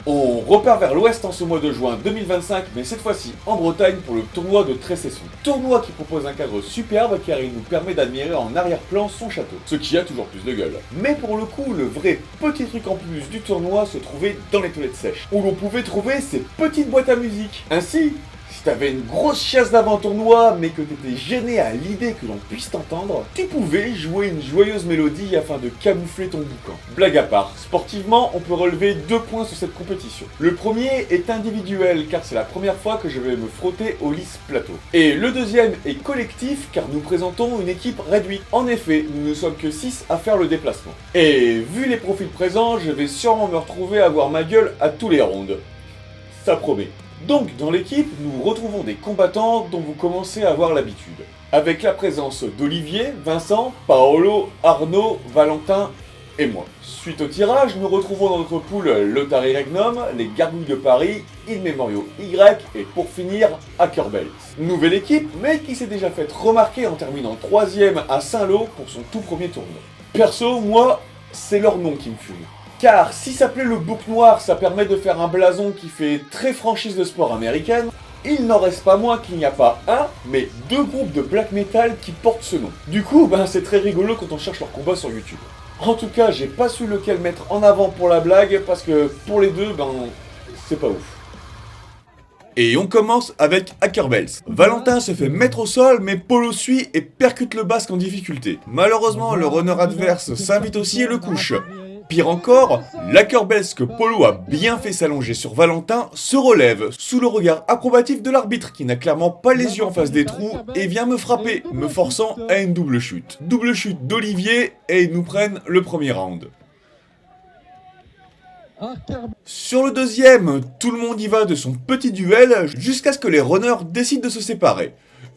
On repart vers l'ouest en ce mois de juin 2025, mais cette fois-ci en Bretagne pour le tournoi de Trécesson. Tournoi qui propose un cadre superbe car il nous permet d'admirer en arrière-plan son château, ce qui a toujours plus de gueule. Mais pour le coup, le vrai petit truc en plus du tournoi se trouvait dans les toilettes sèches, où l'on pouvait trouver ces petites boîtes à musique. Ainsi, si t'avais une grosse chiasse d'avant-tournoi, mais que t'étais gêné à l'idée que l'on puisse t'entendre, tu pouvais jouer une joyeuse mélodie afin de camoufler ton boucan. Blague à part, sportivement, on peut relever 2 points sur cette compétition. Le premier est individuel, car c'est la première fois que je vais me frotter au lisse plateau. Et le deuxième est collectif, car nous présentons une équipe réduite. En effet, nous ne sommes que 6 à faire le déplacement. Et vu les profils présents, je vais sûrement me retrouver à voir ma gueule à tous les rounds. Ça promet. Donc, dans l'équipe, nous retrouvons des combattants dont vous commencez à avoir l'habitude. Avec la présence d'Olivier, Vincent, Paolo, Arnaud, Valentin et moi. Suite au tirage, nous retrouvons dans notre pool Lotari Regnum, les Gargouilles de Paris, In Memorio Y et pour finir, Hackerbells. Nouvelle équipe, mais qui s'est déjà fait remarquer en terminant 3ème à Saint-Lô pour son tout premier tournoi. Perso, moi, c'est leur nom qui me fume. Car si s'appelait le bouc noir, ça permet de faire un blason qui fait très franchise de sport américaine, il n'en reste pas moins qu'il n'y a pas un, mais 2 groupes de black metal qui portent ce nom. Du coup, c'est très rigolo quand on cherche leur combat sur YouTube. En tout cas, j'ai pas su lequel mettre en avant pour la blague, parce que pour les deux, c'est pas ouf. Et on commence avec Hackerbells. Valentin se fait mettre au sol, mais Polo suit et percute le basque en difficulté. Malheureusement, le runner adverse s'invite aussi et le couche. Pire encore, l'Hackerbells que Polo a bien fait s'allonger sur Valentin se relève, sous le regard approbatif de l'arbitre qui n'a clairement pas les yeux en face des trous et vient me frapper, me forçant à une double chute. Double chute d'Olivier et ils nous prennent le premier round. Sur le deuxième, tout le monde y va de son petit duel jusqu'à ce que les runners décident de se séparer.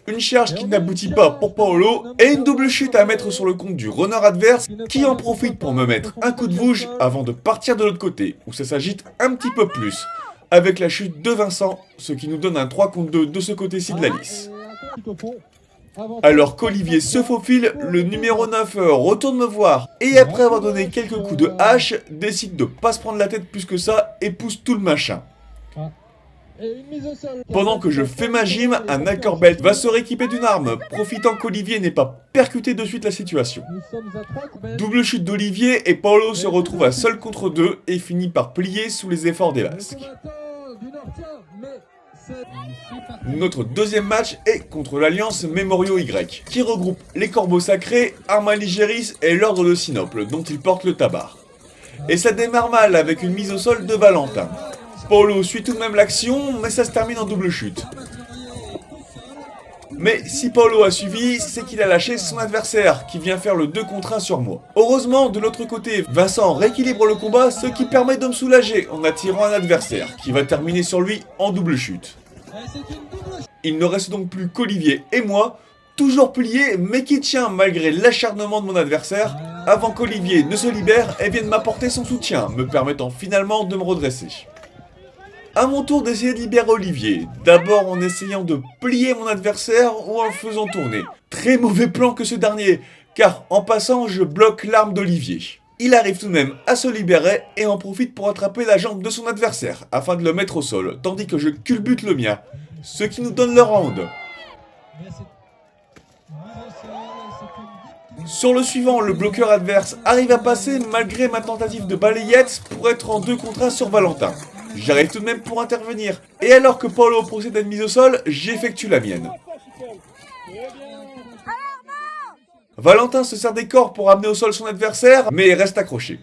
Une charge qui n'aboutit pas pour Paolo et une double chute à mettre sur le compte du runner adverse qui en profite pour me mettre un coup de bouge avant de partir de l'autre côté où ça s'agite un petit peu plus avec la chute de Vincent, ce qui nous donne un 3 contre 2 de ce côté-ci de la lisse. Alors qu'Olivier se faufile, le numéro 9 retourne me voir et après avoir donné quelques coups de hache, décide de pas se prendre la tête plus que ça et pousse tout le machin. Pendant que je fais ma gym, un Hackerbells va se rééquiper d'une arme, profitant qu'Olivier n'ait pas percuté de suite la situation. Double chute d'Olivier et Paolo se retrouve à seul contre 2 et finit par plier sous les efforts des Basques. Notre deuxième match est contre l'Alliance Memorio Y, qui regroupe les Corbeaux Sacrés, Armaligeris et l'Ordre de Sinople, dont il porte le tabard. Et ça démarre mal avec une mise au sol de Valentin. Paolo suit tout de même l'action, mais ça se termine en double chute. Mais si Paolo a suivi, c'est qu'il a lâché son adversaire, qui vient faire le 2 contre 1 sur moi. Heureusement, de l'autre côté, Vincent rééquilibre le combat, ce qui permet de me soulager en attirant un adversaire, qui va terminer sur lui en double chute. Il ne reste donc plus qu'Olivier et moi, toujours plié, mais qui tient malgré l'acharnement de mon adversaire, avant qu'Olivier ne se libère et vienne m'apporter son soutien, me permettant finalement de me redresser. A mon tour d'essayer de libérer Olivier, d'abord en essayant de plier mon adversaire ou en le faisant tourner. Très mauvais plan que ce dernier, car en passant je bloque l'arme d'Olivier. Il arrive tout de même à se libérer et en profite pour attraper la jambe de son adversaire, afin de le mettre au sol, tandis que je culbute le mien, ce qui nous donne le round. Sur le suivant, le bloqueur adverse arrive à passer malgré ma tentative de balayette pour être en 2 contre 1 sur Valentin. J'arrive tout de même pour intervenir, et alors que Paolo procède à une mise au sol, j'effectue la mienne. Valentin se sert des corps pour amener au sol son adversaire, mais reste accroché.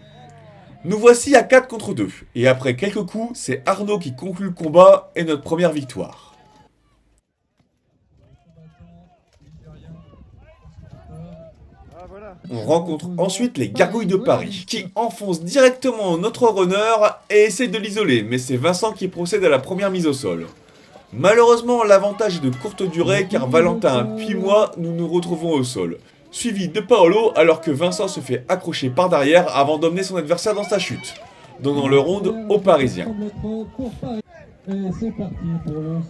Nous voici à 4 contre 2, et après quelques coups, c'est Arnaud qui conclut le combat et notre première victoire. On rencontre ensuite les Gargouilles de Paris, qui enfoncent directement notre runner et essaient de l'isoler, mais c'est Vincent qui procède à la première mise au sol. Malheureusement, l'avantage est de courte durée car Valentin puis moi, nous nous retrouvons au sol, suivi de Paolo alors que Vincent se fait accrocher par derrière avant d'emmener son adversaire dans sa chute, donnant le round aux Parisiens.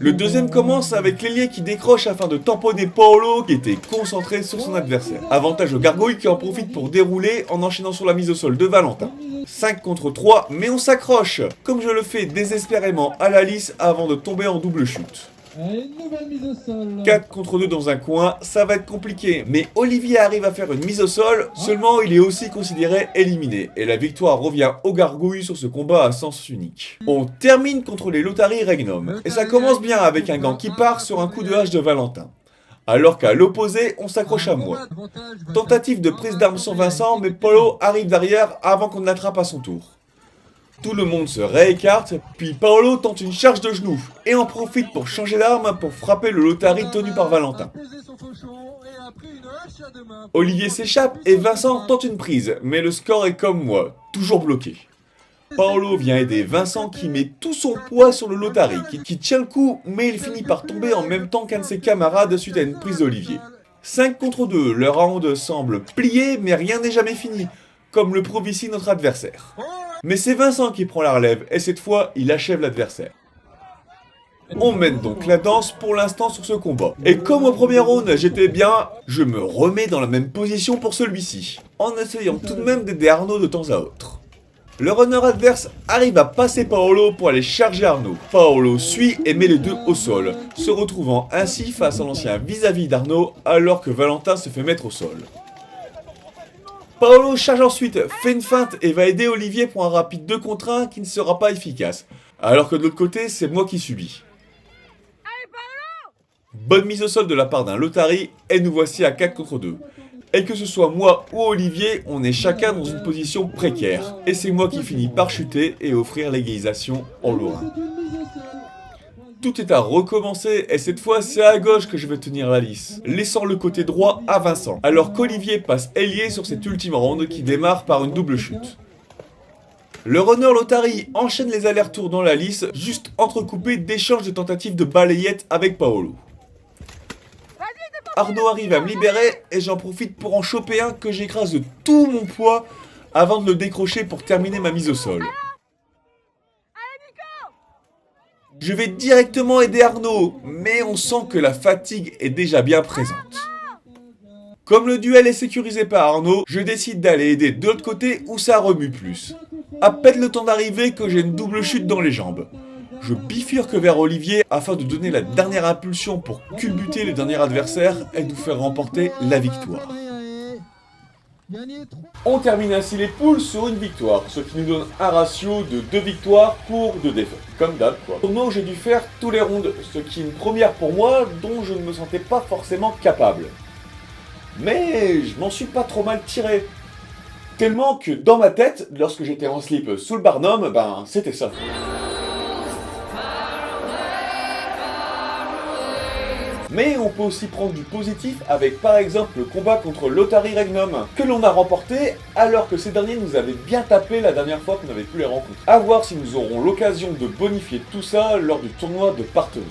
Le deuxième commence avec l'ailier qui décroche afin de tamponner Paolo qui était concentré sur son adversaire. Avantage aux Gargouilles qui en profitent pour dérouler en enchaînant sur la mise au sol de Valentin. 5 contre 3, mais on s'accroche, comme je le fais désespérément à la lisse avant de tomber en double chute. 4 contre 2 dans un coin, ça va être compliqué, mais Olivier arrive à faire une mise au sol, seulement il est aussi considéré éliminé, et la victoire revient aux gargouilles sur ce combat à sens unique. On termine contre les Lotari Regnum, et ça commence bien avec un gant qui part sur un coup de hache de Valentin. Alors qu'à l'opposé, on s'accroche à moi. Tentative de prise d'arme sur Vincent, mais Paolo arrive derrière avant qu'on ne l'attrape à son tour. Tout le monde se réécarte, puis Paolo tente une charge de genoux et en profite pour changer d'arme pour frapper le Lotari tenu par Valentin. Olivier s'échappe et Vincent tente une prise, mais le score est comme moi, toujours bloqué. Paolo vient aider Vincent qui met tout son poids sur le Lotari, qui tient le coup, mais il finit par tomber en même temps qu'un de ses camarades suite à une prise d'Olivier. 5 contre 2, le round semble plié, mais rien n'est jamais fini, comme le prouve ici notre adversaire. Mais c'est Vincent qui prend la relève, et cette fois, il achève l'adversaire. On mène donc la danse pour l'instant sur ce combat. Et comme au premier round j'étais bien, je me remets dans la même position pour celui-ci, en essayant tout de même d'aider Arnaud de temps à autre. Le runner adverse arrive à passer Paolo pour aller charger Arnaud. Paolo suit et met les deux au sol, se retrouvant ainsi face à l'ancien vis-à-vis d'Arnaud alors que Valentin se fait mettre au sol. Paolo charge ensuite, fait une feinte et va aider Olivier pour un rapide 2 contre 1 qui ne sera pas efficace. Alors que de l'autre côté, c'est moi qui subis. Bonne mise au sol de la part d'un Lotari et nous voici à 4 contre 2. Et que ce soit moi ou Olivier, on est chacun dans une position précaire. Et c'est moi qui finis par chuter et offrir l'égalisation en Lorrain. Tout est à recommencer et cette fois c'est à gauche que je vais tenir la lisse, laissant le côté droit à Vincent, alors qu'Olivier passe ailier sur cette ultime ronde qui démarre par une double chute. Le runner Lotari enchaîne les allers-retours dans la lisse, juste entrecoupé d'échanges de tentatives de balayette avec Paolo. Arnaud arrive à me libérer et j'en profite pour en choper un que j'écrase de tout mon poids avant de le décrocher pour terminer ma mise au sol. Je vais directement aider Arnaud, mais on sent que la fatigue est déjà bien présente. Comme le duel est sécurisé par Arnaud, je décide d'aller aider de l'autre côté où ça remue plus. À peine le temps d'arriver que j'ai une double chute dans les jambes. Je bifurque vers Olivier afin de donner la dernière impulsion pour culbuter le dernier adversaire et nous faire remporter la victoire. On termine ainsi les poules sur une victoire, ce qui nous donne un ratio de 2 victoires pour 2 défaites. Comme d'hab quoi. Tournoi où j'ai dû faire tous les rounds, ce qui est une première pour moi dont je ne me sentais pas forcément capable. Mais je m'en suis pas trop mal tiré. Tellement que dans ma tête, lorsque j'étais en slip sous le Barnum, ben c'était ça. Mais on peut aussi prendre du positif avec par exemple le combat contre Lotari Regnum, que l'on a remporté alors que ces derniers nous avaient bien tapé la dernière fois qu'on avait pu les rencontrer. A voir si nous aurons l'occasion de bonifier tout ça lors du tournoi de Parthenay.